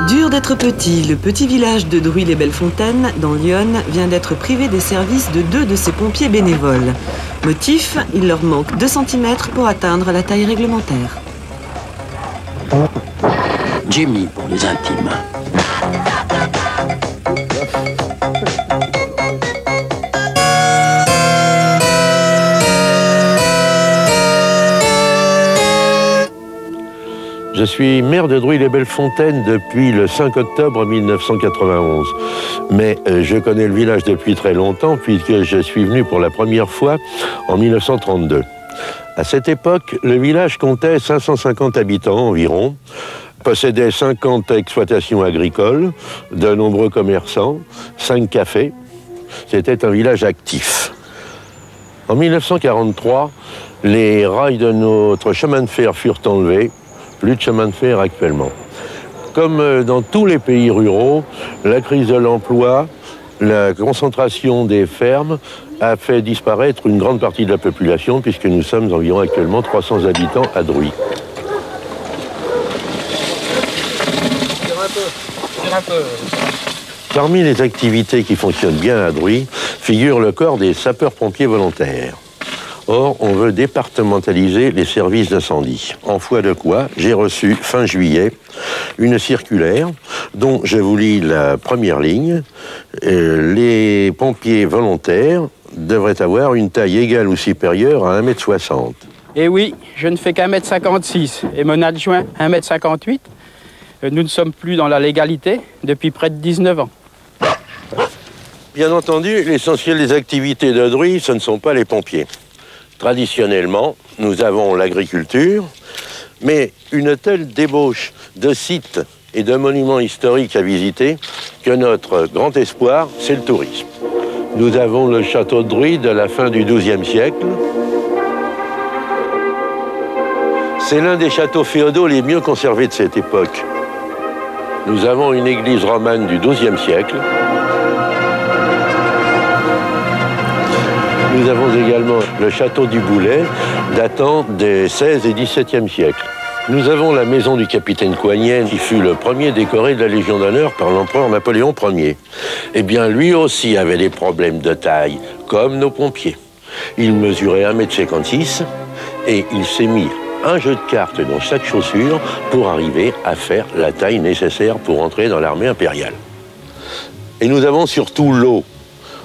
Dur d'être petit, le petit village de Druy-les-Belles-Fontaines, dans l'Yonne, vient d'être privé des services de 2 de ses pompiers bénévoles. Motif, il leur manque 2 cm pour atteindre la taille réglementaire. Jimmy pour les intimes. Je suis maire de Druy-les-Belles-Fontaines depuis le 5 octobre 1991. Mais je connais le village depuis très longtemps puisque je suis venu pour la première fois en 1932. À cette époque, le village comptait 550 habitants environ, possédait 50 exploitations agricoles, de nombreux commerçants, 5 cafés. C'était un village actif. En 1943, les rails de notre chemin de fer furent enlevés. Plus de chemin de fer actuellement. Comme dans tous les pays ruraux, la crise de l'emploi, la concentration des fermes a fait disparaître une grande partie de la population puisque nous sommes environ actuellement 300 habitants à Druy. Parmi les activités qui fonctionnent bien à Druy figure le corps des sapeurs-pompiers volontaires. Or, on veut départementaliser les services d'incendie. En foi de quoi, j'ai reçu, fin juillet, une circulaire dont je vous lis la première ligne. Les pompiers volontaires devraient avoir une taille égale ou supérieure à 1,60 m. Et oui, je ne fais qu'1,56 m et mon adjoint 1,58 m. Nous ne sommes plus dans la légalité depuis près de 19 ans. Bien entendu, l'essentiel des activités de Druy, ce ne sont pas les pompiers. Traditionnellement, nous avons l'agriculture, mais une telle débauche de sites et de monuments historiques à visiter que notre grand espoir, c'est le tourisme. Nous avons le château de Druy de la fin du XIIe siècle. C'est l'un des châteaux féodaux les mieux conservés de cette époque. Nous avons une église romane du XIIe siècle. Nous avons également le château du Boulet, datant des XVIe et XVIIe siècles. Nous avons la maison du capitaine Coignet, qui fut le premier décoré de la Légion d'honneur par l'empereur Napoléon Ier. Eh bien, lui aussi avait des problèmes de taille, comme nos pompiers. Il mesurait 1,56 m et il s'est mis un jeu de cartes dans chaque chaussure pour arriver à faire la taille nécessaire pour entrer dans l'armée impériale. Et nous avons surtout l'eau.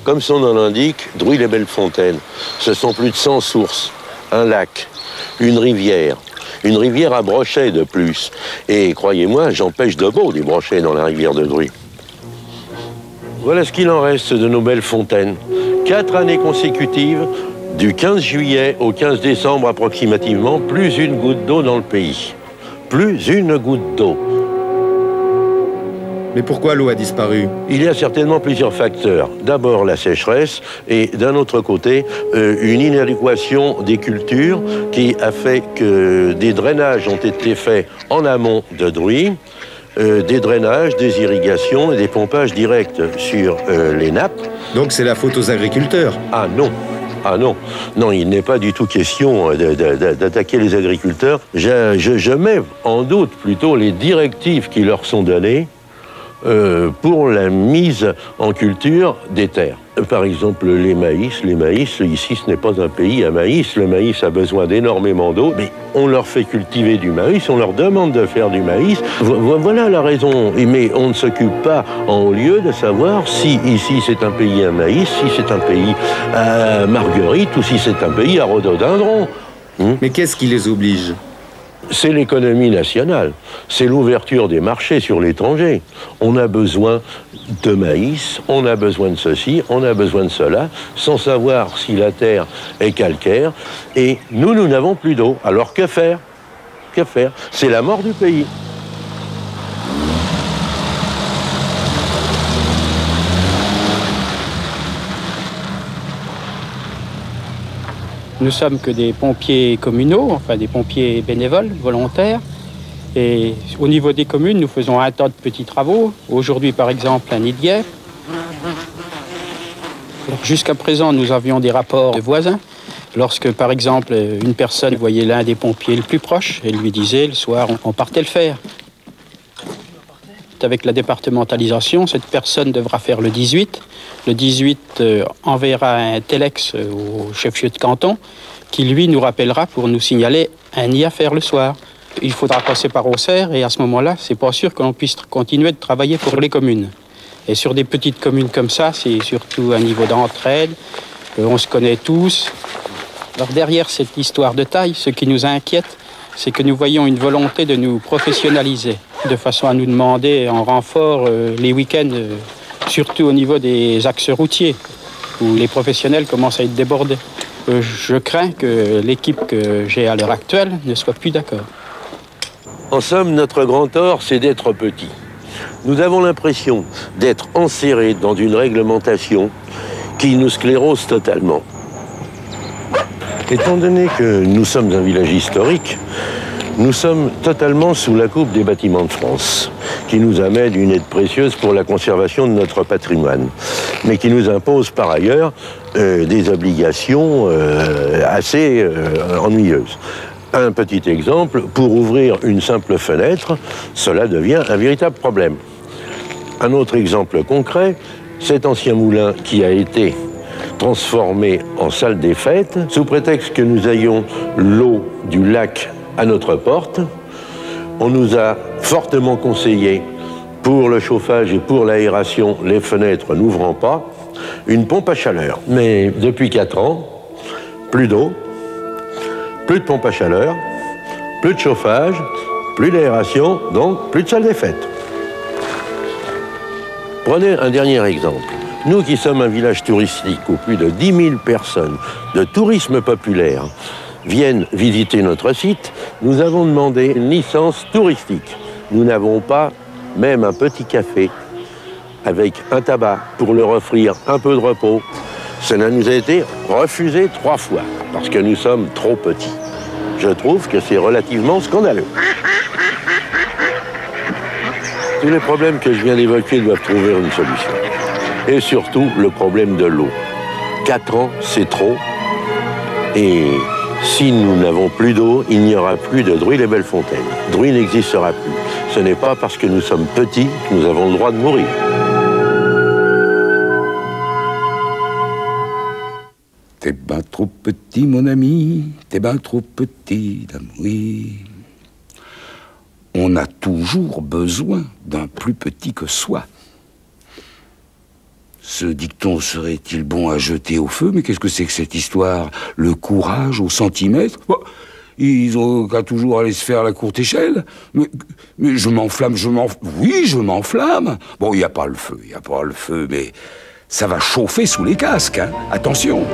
Comme son nom l'indique, Druy-les-Belles-Fontaines, ce sont plus de 100 sources, un lac, une rivière à brochets de plus. Et croyez-moi, j'en pêche de beau des brochets dans la rivière de Druy. Voilà ce qu'il en reste de nos belles fontaines. 4 années consécutives, du 15 juillet au 15 décembre approximativement, plus une goutte d'eau dans le pays. Plus une goutte d'eau. Mais pourquoi l'eau a disparu? Il y a certainement plusieurs facteurs. D'abord la sécheresse et d'un autre côté une inadéquation des cultures qui a fait que des drainages ont été faits en amont de Druy, des drainages, des irrigations et des pompages directs sur les nappes. Donc c'est la faute aux agriculteurs? Ah non. Ah non, non, il n'est pas du tout question d'attaquer les agriculteurs. Je mets en doute plutôt les directives qui leur sont données pour la mise en culture des terres. Par exemple, les maïs, ici ce n'est pas un pays à maïs, le maïs a besoin d'énormément d'eau, mais on leur fait cultiver du maïs, on leur demande de faire du maïs, voilà la raison. Mais on ne s'occupe pas en haut lieu de savoir si ici c'est un pays à maïs, si c'est un pays à marguerite ou si c'est un pays à rhododendron. Mais qu'est-ce qui les oblige? C'est l'économie nationale, c'est l'ouverture des marchés sur l'étranger. On a besoin de maïs, on a besoin de ceci, on a besoin de cela, sans savoir si la terre est calcaire. Et nous n'avons plus d'eau. Alors que faire? Que faire? C'est la mort du pays. Nous sommes que des pompiers communaux, enfin des pompiers bénévoles, volontaires. Et au niveau des communes, nous faisons un tas de petits travaux. Aujourd'hui, par exemple, un nid de guêpe. Jusqu'à présent, nous avions des rapports de voisins. Lorsque, par exemple, une personne voyait l'un des pompiers le plus proche, elle lui disait, le soir, on partait le faire. Avec la départementalisation, cette personne devra faire le 18. Le 18 enverra un téléx au chef-lieu de canton qui, lui, nous rappellera pour nous signaler un nid à faire le soir. Il faudra passer par Auxerre et à ce moment-là, c'est pas sûr que l'on puisse continuer de travailler pour les communes. Et sur des petites communes comme ça, c'est surtout un niveau d'entraide, on se connaît tous. Alors derrière cette histoire de taille, ce qui nous inquiète, c'est que nous voyons une volonté de nous professionnaliser, de façon à nous demander en renfort les week-ends, surtout au niveau des axes routiers, où les professionnels commencent à être débordés. Je crains que l'équipe que j'ai à l'heure actuelle ne soit plus d'accord. En somme, notre grand tort, c'est d'être petit. Nous avons l'impression d'être enserrés dans une réglementation qui nous sclérose totalement. Étant donné que nous sommes un village historique, nous sommes totalement sous la coupe des Bâtiments de France, qui nous amène une aide précieuse pour la conservation de notre patrimoine, mais qui nous impose par ailleurs des obligations assez ennuyeuses. Un petit exemple, pour ouvrir une simple fenêtre, cela devient un véritable problème. Un autre exemple concret, cet ancien moulin qui a été transformé en salle des fêtes, sous prétexte que nous ayons l'eau du lac à notre porte. On nous a fortement conseillé, pour le chauffage et pour l'aération, les fenêtres n'ouvrant pas, une pompe à chaleur. Mais depuis 4 ans, plus d'eau, plus de pompe à chaleur, plus de chauffage, plus d'aération, donc plus de salle des fêtes. Prenez un dernier exemple. Nous qui sommes un village touristique où plus de 10 000 personnes de tourisme populaire viennent visiter notre site, nous avons demandé une licence touristique. Nous n'avons pas même un petit café avec un tabac pour leur offrir un peu de repos. Cela nous a été refusé 3 fois parce que nous sommes trop petits. Je trouve que c'est relativement scandaleux. Tous les problèmes que je viens d'évoquer doivent trouver une solution. Et surtout, le problème de l'eau. 4 ans, c'est trop. Et si nous n'avons plus d'eau, il n'y aura plus de Druy-les-Belles-Fontaines. Druy n'existera plus. Ce n'est pas parce que nous sommes petits que nous avons le droit de mourir. T'es ben trop petit, mon ami, t'es ben trop petit d'amour. On a toujours besoin d'un plus petit que soi. Ce dicton serait-il bon à jeter au feu? Mais qu'est-ce que c'est que cette histoire? Le courage au centimètre? Ils ont qu'à toujours aller se faire la courte échelle. Mais je m'enflamme, oui, je m'enflamme. Bon, il n'y a pas le feu, mais ça va chauffer sous les casques, hein. Attention.